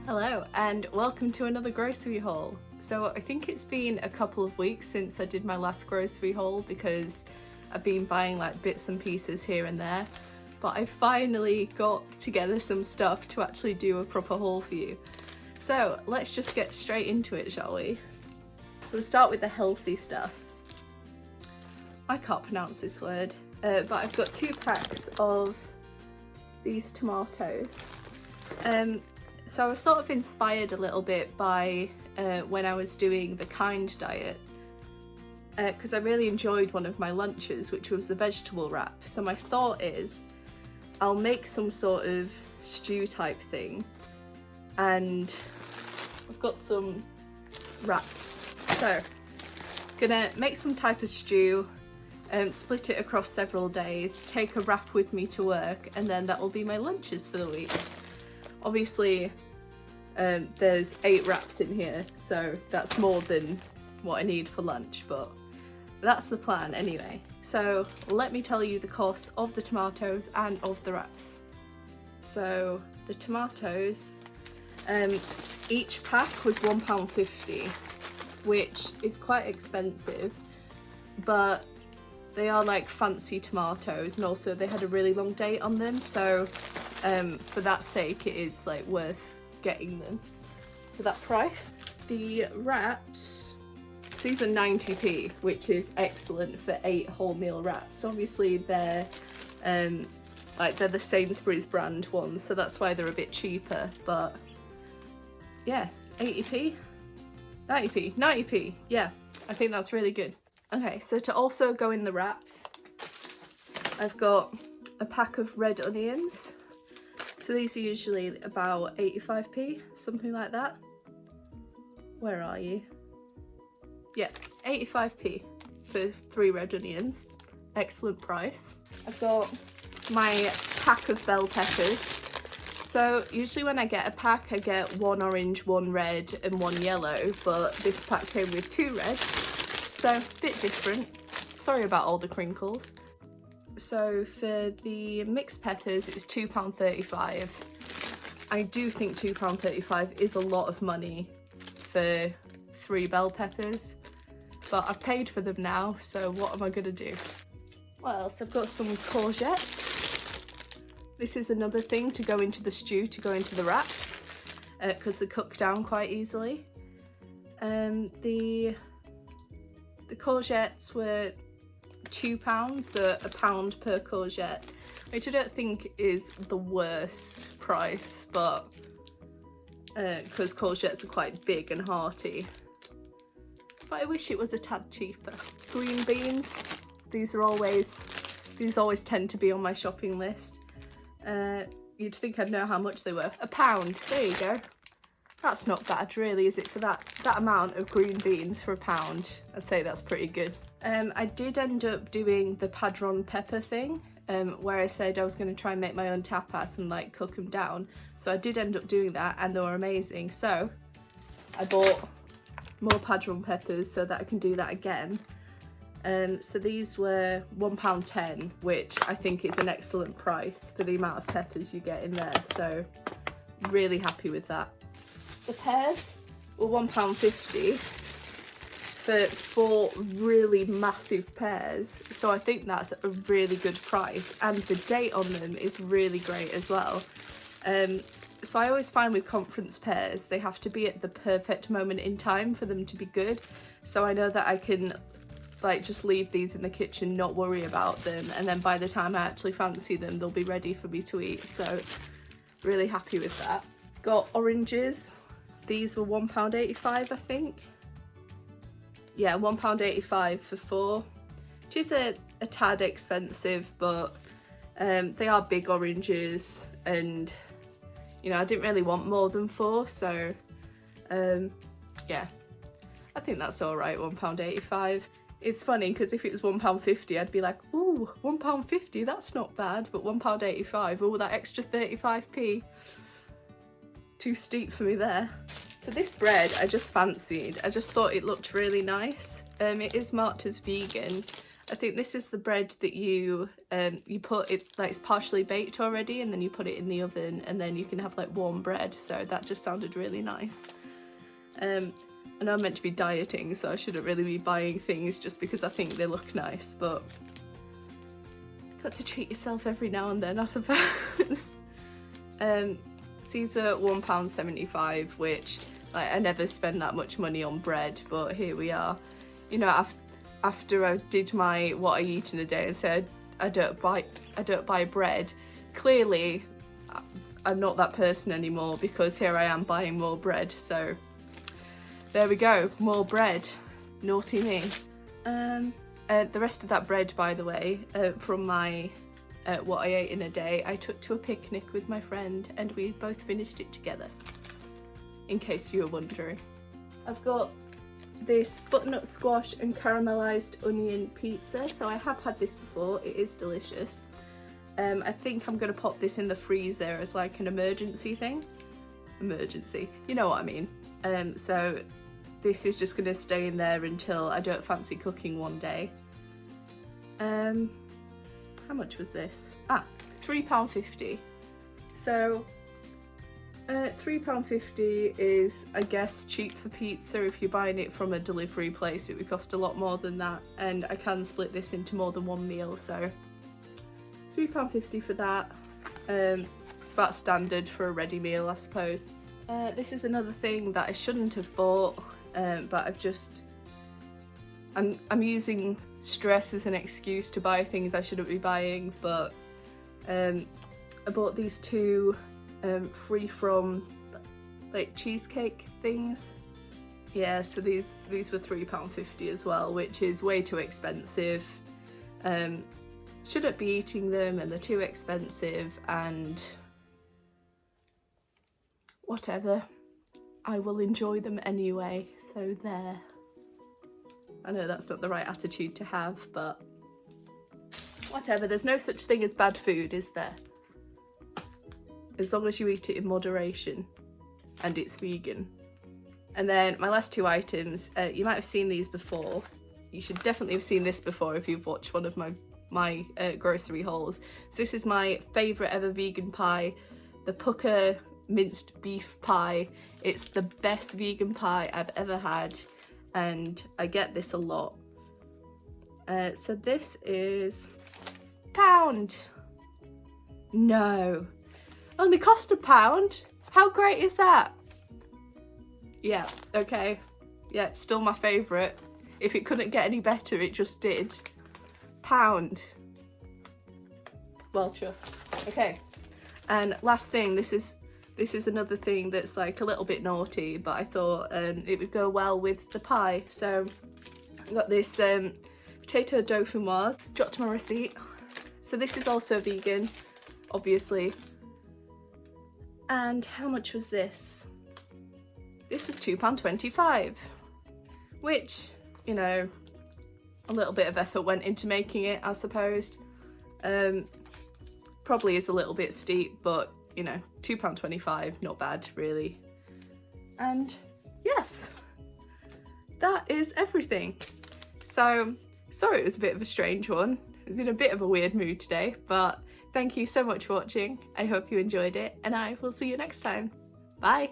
Hello and welcome to another grocery haul. So I think it's been a couple of weeks since I did my last grocery haul because I've been buying like bits and pieces here and there, but I finally got together some stuff to actually do a proper haul for you. So let's just get straight into it, shall we? We'll start with the healthy stuff. I can't pronounce this word, but I've got 2 packs of these tomatoes. So I was sort of inspired a little bit by when I was doing the Kind diet, because I really enjoyed one of my lunches, which was the vegetable wrap. So my thought is I'll make some sort of stew type thing, and I've got some wraps. So gonna make some type of stew, split it across several days, take a wrap with me to work, and then that will be my lunches for the week. Obviously, there's 8 wraps in here, so that's more than what I need for lunch, but that's the plan anyway. So let me tell you the cost of the tomatoes and of the wraps. So the tomatoes, each pack was £1.50, which is quite expensive, but they are like fancy tomatoes, and also they had a really long date on them, so for that sake it is like worth getting them for that price. The wraps, so these are 90p, which is excellent for 8 wholemeal wraps. Obviously they're they're the Sainsbury's brand ones, so that's why they're a bit cheaper, but yeah, 80p, 90p, yeah, I think that's really good. Okay, so to also go in the wraps, I've got a pack of red onions. So these are usually about 85p, something like that. Where are you? Yeah, 85p for 3 red onions. Excellent price. I've got my pack of bell peppers. So usually when I get a pack, I get 1 orange, 1 red and 1 yellow, but this pack came with 2 reds, so a bit different. Sorry about all the crinkles. So for the mixed peppers, it was £2.35. I do think £2.35 is a lot of money for 3 bell peppers, but I've paid for them now, so what am I gonna do? What else? I've got some courgettes. This is another thing to go into the stew, to go into the wraps, because they cook down quite easily. The courgettes were £2, so £1 per courgette, which I don't think is the worst price, but because courgettes are quite big and hearty, but I wish it was a tad cheaper. Green beans, these always tend to be on my shopping list. You'd think I'd know how much they were. £1, there you go. That's not bad really, is it, for that amount of green beans for £1? I'd say that's pretty good. I did end up doing the padron pepper thing, where I said I was going to try and make my own tapas and like cook them down. So I did end up doing that, and they were amazing. So I bought more padron peppers so that I can do that again. So these were £1.10, which I think is an excellent price for the amount of peppers you get in there. So really happy with that. The pears were £1.50 for 4 really massive pears, so I think that's a really good price, and the date on them is really great as well. So I always find with conference pears, they have to be at the perfect moment in time for them to be good, so I know that I can like just leave these in the kitchen, not worry about them, and then by the time I actually fancy them, they'll be ready for me to eat, so really happy with that. Got oranges. These were £1.85, I think. Yeah, £1.85 for 4, which is a tad expensive, but they are big oranges, and you know, I didn't really want more than 4, so yeah, I think that's all right, £1.85. It's funny because if it was £1.50, I'd be like, ooh, £1.50, that's not bad, but £1.85, oh, that extra 35p. Too steep for me there. So this bread I just fancied. I just thought it looked really nice. It is marked as vegan, I think this is the bread that you put it, like, it's partially baked already, and then you put it in the oven, and then you can have like warm bread. So that just sounded really nice. I know I'm meant to be dieting, so I shouldn't really be buying things just because I think they look nice, but got to treat yourself every now and then, I suppose. These are £1.75, which, like, I never spend that much money on bread, but here we are. You know, after I did my what I eat in a day and said I don't buy bread, clearly I'm not that person anymore, because here I am buying more bread. So there we go, more bread. Naughty me. The rest of that bread, by the way, from my what I ate in a day, I took to a picnic with my friend, and we both finished it together, in case you were wondering. I've got this butternut squash and caramelized onion pizza. So I have had this before, it is delicious. I think I'm gonna pop this in the freezer as like an emergency thing. Emergency, you know what I mean. So this is just gonna stay in there until I don't fancy cooking one day. How much was this? £3.50. So £3.50 is, I guess, cheap for pizza. If you're buying it from a delivery place, it would cost a lot more than that, and I can split this into more than one meal, so £3.50 for that. It's about standard for a ready meal, I suppose. This is another thing that I shouldn't have bought, but I'm using stress as an excuse to buy things I shouldn't be buying, but I bought these two free from like cheesecake things. Yeah, so these were £3.50 as well, which is way too expensive. Shouldn't be eating them, and they're too expensive, and whatever, I will enjoy them anyway, so there. I know that's not the right attitude to have, but whatever, there's no such thing as bad food, is there? As long as you eat it in moderation and it's vegan. And then my last two items, you might have seen these before. You should definitely have seen this before if you've watched one of my grocery hauls. So this is my favourite ever vegan pie, the Pukka minced beef pie. It's the best vegan pie I've ever had, and I get this a lot. So this is £1. No, only cost £1. How great is that? Yeah, okay, yeah, still my favourite. If it couldn't get any better, it just did. £1. Well chuffed. Okay, and last thing, this is another thing that's like a little bit naughty, but I thought it would go well with the pie. So I got this potato dauphinoise, dropped my receipt. So this is also vegan, obviously. And how much was this? This was £2.25, which, you know, a little bit of effort went into making it, I suppose. Probably is a little bit steep, but you know, £2.25, not bad really. And yes, that is everything. So sorry it was a bit of a strange one. I was in a bit of a weird mood today, but thank you so much for watching. I hope you enjoyed it, and I will see you next time. Bye.